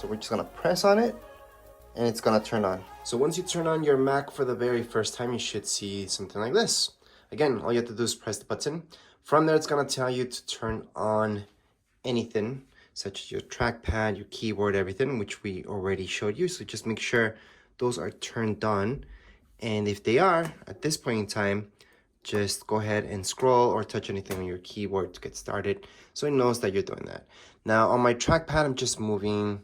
So we're just gonna press on it and it's gonna turn on. So once you turn on your Mac for the very first time, you should see something like this. Again, all you have to do is press the button. From there, it's gonna tell you to turn on anything, such as your trackpad, your keyboard, everything, which we already showed you. So just make sure those are turned on. And if they are, at this point in time, just go ahead and scroll or touch anything on your keyboard to get started, so it knows that you're doing that. Now on my trackpad, I'm just moving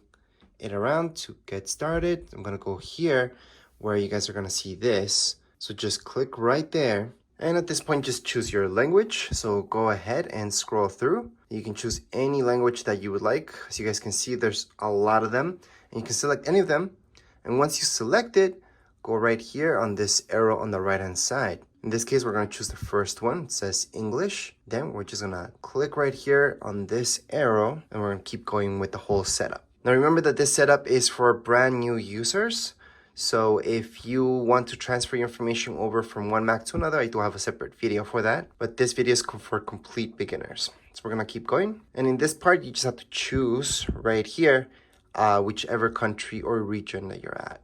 it around to get started. I'm gonna go here where you guys are gonna see this. So just click right there. And at this point, just choose your language. So go ahead and scroll through. You can choose any language that you would like. As you guys can see, there's a lot of them. And you can select any of them. And once you select it, go right here on this arrow on the right-hand side. In this case, we're going to choose the first one. It says English. Then we're just going to click right here on this arrow. And we're going to keep going with the whole setup. Now remember that this setup is for brand new users. So if you want to transfer your information over from one Mac to another, I do have a separate video for that. But this video is for complete beginners. So we're going to keep going. And in this part, you just have to choose right here, whichever country or region that you're at.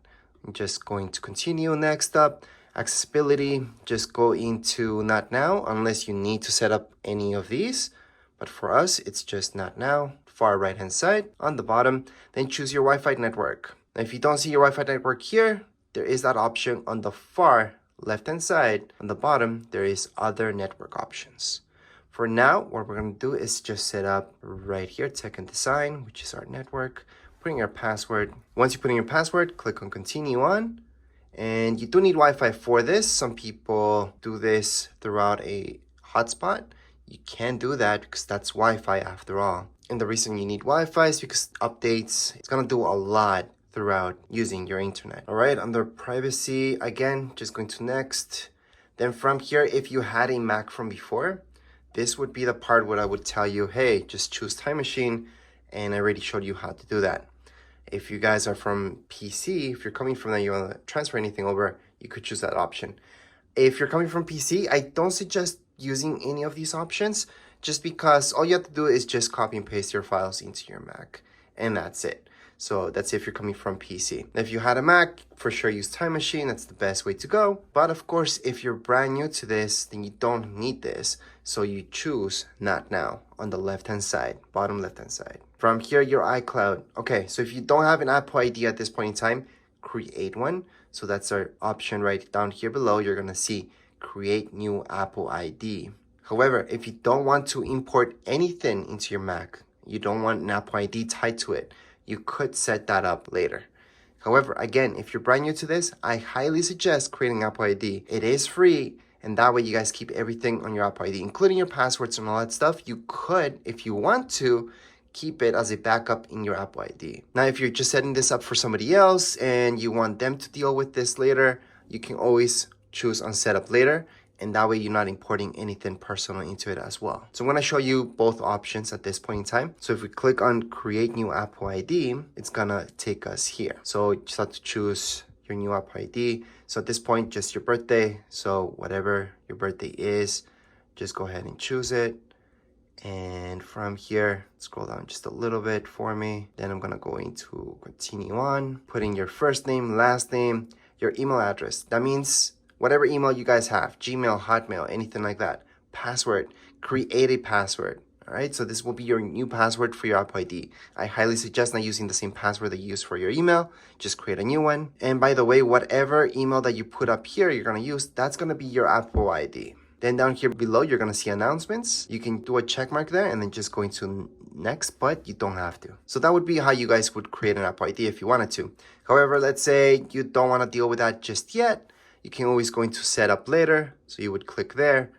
I'm just going to continue. Next up, accessibility. Just go into not now unless you need to set up any of these. But for us, it's just not now. Far right hand side on the bottom. Then choose your Wi-Fi network. Now, if you don't see your Wi-Fi network here, there is that option on the far left-hand side. On the bottom, there is other network options. For now, what we're going to do is just set up right here, tech and design, which is our network. Put in your password. Once you put in your password, click on continue on. And you do need Wi-Fi for this. Some people do this throughout a hotspot. You can do that because that's Wi-Fi after all. And the reason you need Wi-Fi is because updates, it's going to do a lot throughout using your internet. All right, under privacy, again, just going to next. Then from here, if you had a Mac from before, this would be the part where I would tell you, hey, just choose Time Machine, and I already showed you how to do that. If you guys are from PC, if you're coming from that, you want to transfer anything over, you could choose that option. If you're coming from PC, I don't suggest using any of these options, just because all you have to do is just copy and paste your files into your Mac, and that's it. So that's if you're coming from PC. If you had a Mac, for sure use Time Machine. That's the best way to go. But of course, if you're brand new to this, then you don't need this. So you choose Not Now on the left-hand side, bottom left-hand side. From here, your iCloud. Okay, so if you don't have an Apple ID at this point in time, create one. So that's our option right down here below. You're gonna see create new Apple ID. However, if you don't want to import anything into your Mac, you don't want an Apple ID tied to it, you could set that up later. However, again, if you're brand new to this, I highly suggest creating Apple ID. It is free, and that way you guys keep everything on your Apple ID, including your passwords and all that stuff. You could, if you want to, keep it as a backup in your Apple ID. Now, if you're just setting this up for somebody else and you want them to deal with this later, you can always choose on setup later, and that way you're not importing anything personal into it as well. So I'm gonna show you both options at this point in time. So if we click on create new Apple ID, it's gonna take us here. So you just have to choose your new Apple ID. So at this point, just your birthday. So whatever your birthday is, just go ahead and choose it. And from here, scroll down just a little bit for me. Then I'm gonna go into continue on, putting your first name, last name, your email address. That means whatever email you guys have, Gmail, Hotmail, anything like that. Password, create a password. All right, so this will be your new password for your Apple ID. I highly suggest not using the same password that you use for your email. Just create a new one. And by the way, whatever email that you put up here, you're gonna use, that's gonna be your Apple ID. Then down here below, you're gonna see announcements. You can do a check mark there and then just go into next, but you don't have to. So that would be how you guys would create an Apple ID if you wanted to. However, let's say you don't wanna deal with that just yet. You can always go into setup later. So you would click there,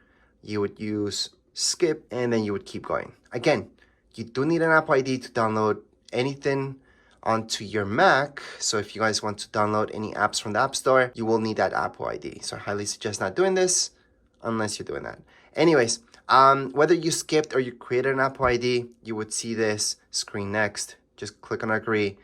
you would use skip, and then you would keep going. Again, you do need an Apple ID to download anything onto your Mac. So if you guys want to download any apps from the App Store, you will need that Apple ID. So I highly suggest not doing this unless you're doing that. Anyways, whether you skipped or you created an Apple ID, you would see this screen next. Just click on agree,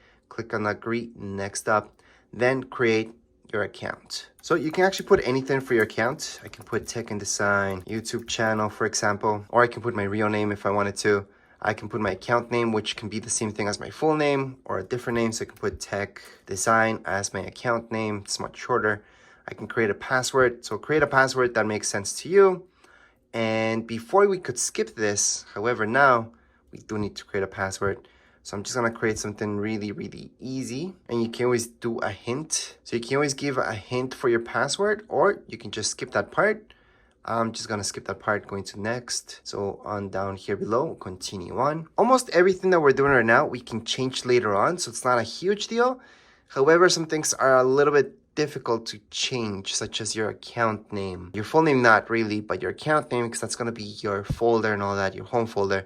next up, then create your account. So you can actually put anything for your account. I can put tech and design, YouTube channel, for example, or I can put my real name if I wanted to. I can put my account name, which can be the same thing as my full name or a different name. So I can put tech design as my account name. It's much shorter. I can create a password. So create a password that makes sense to you. And before we could skip this, however, now we do need to create a password. So I'm just gonna create something really, really easy. And you can always do a hint. So you can always give a hint for your password, or you can just skip that part. I'm just gonna skip that part, going to next. So on down here below, continue on. Almost everything that we're doing right now, we can change later on, so it's not a huge deal. However, some things are a little bit difficult to change, such as your account name. Your full name, not really, but your account name, because that's gonna be your folder and all that, your home folder.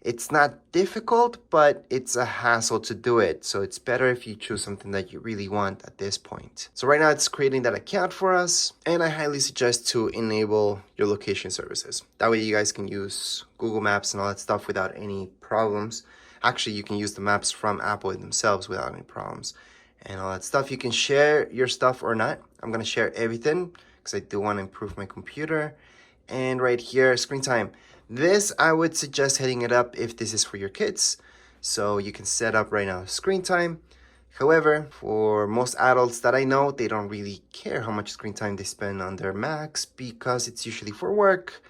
It's not difficult, but it's a hassle to do it. So it's better if you choose something that you really want at this point. So right now it's creating that account for us. And I highly suggest to enable your location services. That way you guys can use Google Maps and all that stuff without any problems. Actually, you can use the maps from Apple themselves without any problems and all that stuff. You can share your stuff or not. I'm gonna share everything because I do want to improve my computer. And right here, screen time. This, I would suggest heading it up if this is for your kids. So you can set up right now screen time. However, for most adults that I know, they don't really care how much screen time they spend on their Macs because it's usually for work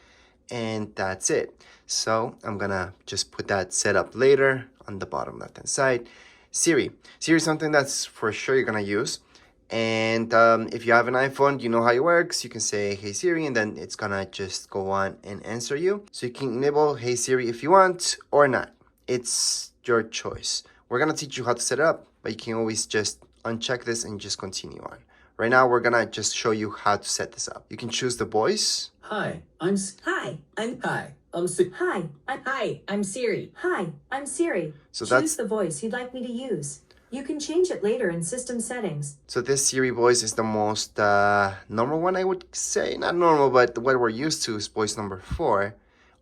and that's it. So I'm gonna just put that set up later on the bottom left hand side. Siri. Siri is something that's for sure you're gonna use. And if you have an iPhone, you know how it works. You can say, hey Siri, and then it's gonna just go on and answer you. So you can enable hey Siri if you want or not. It's your choice. We're gonna teach you how to set it up, but you can always just uncheck this and just continue on. Right now, we're gonna just show you how to set this up. You can choose the voice. Hi, I'm Siri. Hi, I'm Siri. Hi, I'm Siri. So Choose the voice you'd like me to use. You can change it later in system settings. So this Siri voice is the most normal one, I would say. Not normal, but what we're used to is voice number 4.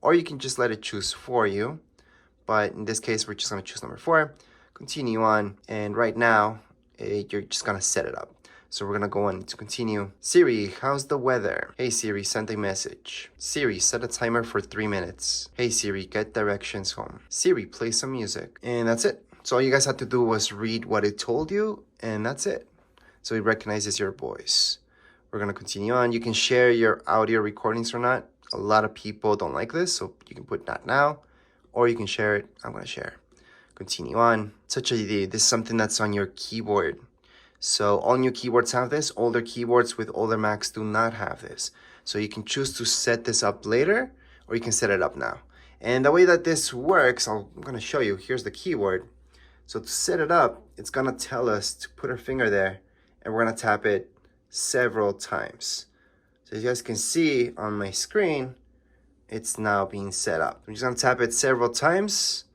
Or you can just let it choose for you. But in this case, we're just gonna choose number 4. Continue on, and right now, you're just gonna set it up. So we're gonna go on to continue. Siri, how's the weather? Hey Siri, send a message. Siri, set a timer for 3 minutes. Hey Siri, get directions home. Siri, play some music. And that's it. So all you guys had to do was read what it told you, and that's it. So it recognizes your voice. We're gonna continue on. You can share your audio recordings or not. A lot of people don't like this, so you can put not now, or you can share it. I'm gonna share. Continue on. Such a idea. This is something that's on your keyboard. So all new keyboards have this. Older keyboards with older Macs do not have this. So you can choose to set this up later, or you can set it up now. And the way that this works, I'm gonna show you. Here's the keyboard. So to set it up, it's gonna tell us to put our finger there, and we're gonna tap it several times. So as you guys can see on my screen, it's now being set up. I'm just gonna tap it several times,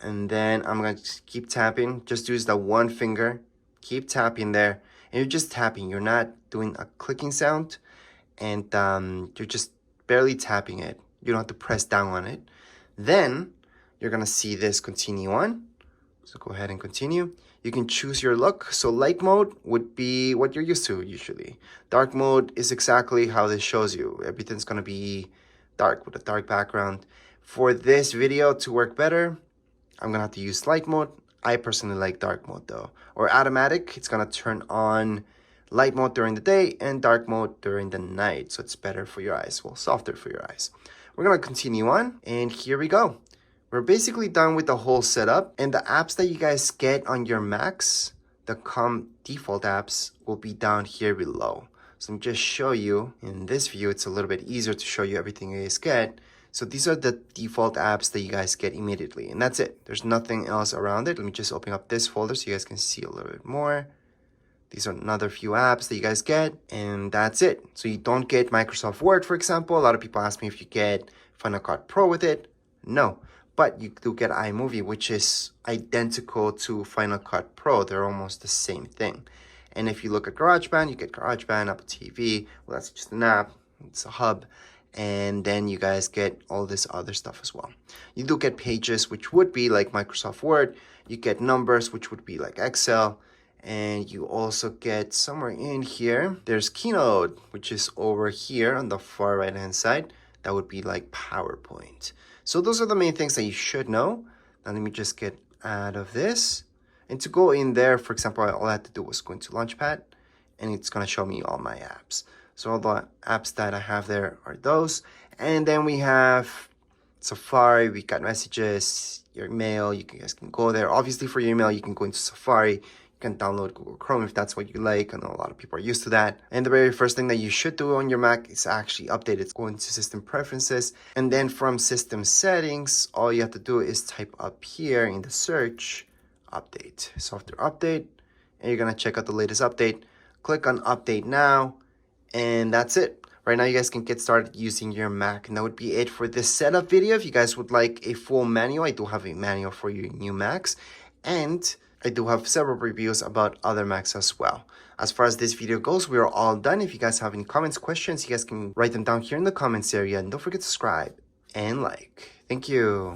and then I'm gonna just keep tapping. Just use the one finger, keep tapping there, and you're just tapping. You're not doing a clicking sound, and you're just barely tapping it. You don't have to press down on it. Then you're gonna see this continue on. So go ahead and continue. You can choose your look. So light mode would be what you're used to usually. Dark mode is exactly how this shows you. Everything's gonna be dark with a dark background. For this video to work better, I'm gonna have to use light mode. I personally like dark mode though. Or automatic, it's gonna turn on light mode during the day and dark mode during the night. So it's better for your eyes, well, softer for your eyes. We're gonna continue on, and here we go. We're basically done with the whole setup, and the apps that you guys get on your Macs, the default apps, will be down here below. So let me just show you. In this view, it's a little bit easier to show you everything you guys get. So these are the default apps that you guys get immediately, and that's it. There's nothing else around it. Let me just open up this folder so you guys can see a little bit more. These are another few apps that you guys get, and that's it. So you don't get Microsoft Word, for example. A lot of people ask me if you get Final Cut Pro with it. No. But you do get iMovie, which is identical to Final Cut Pro. They're almost the same thing. And if you look at GarageBand, you get GarageBand, Apple TV. Well, that's just an app. It's a hub. And then you guys get all this other stuff as well. You do get Pages, which would be like Microsoft Word. You get Numbers, which would be like Excel. And you also get somewhere in here, there's Keynote, which is over here on the far right-hand side. that would be like PowerPoint. So those are the main things that you should know. Now let me just get out of this. And to go in there, for example, all I had to do was go into Launchpad, and it's going to show me all my apps. So all the apps that I have there are those. And then we have Safari, we got messages, your email, you guys can go there. Obviously for your email, you can go into Safari, you can download Google Chrome if that's what you like. I know a lot of people are used to that. And the very first thing that you should do on your Mac is actually update it. Go into System Preferences, and then from System Settings, all you have to do is type up here in the search, Update, Software Update, and you're gonna check out the latest update. Click on Update Now, and that's it. Right now, you guys can get started using your Mac. And that would be it for this setup video. If you guys would like a full manual, I do have a manual for your new Macs. And I do have several reviews about other Macs as well. As far as this video goes, we are all done. If you guys have any comments, questions, you guys can write them down here in the comments area. And don't forget to subscribe and like. Thank you.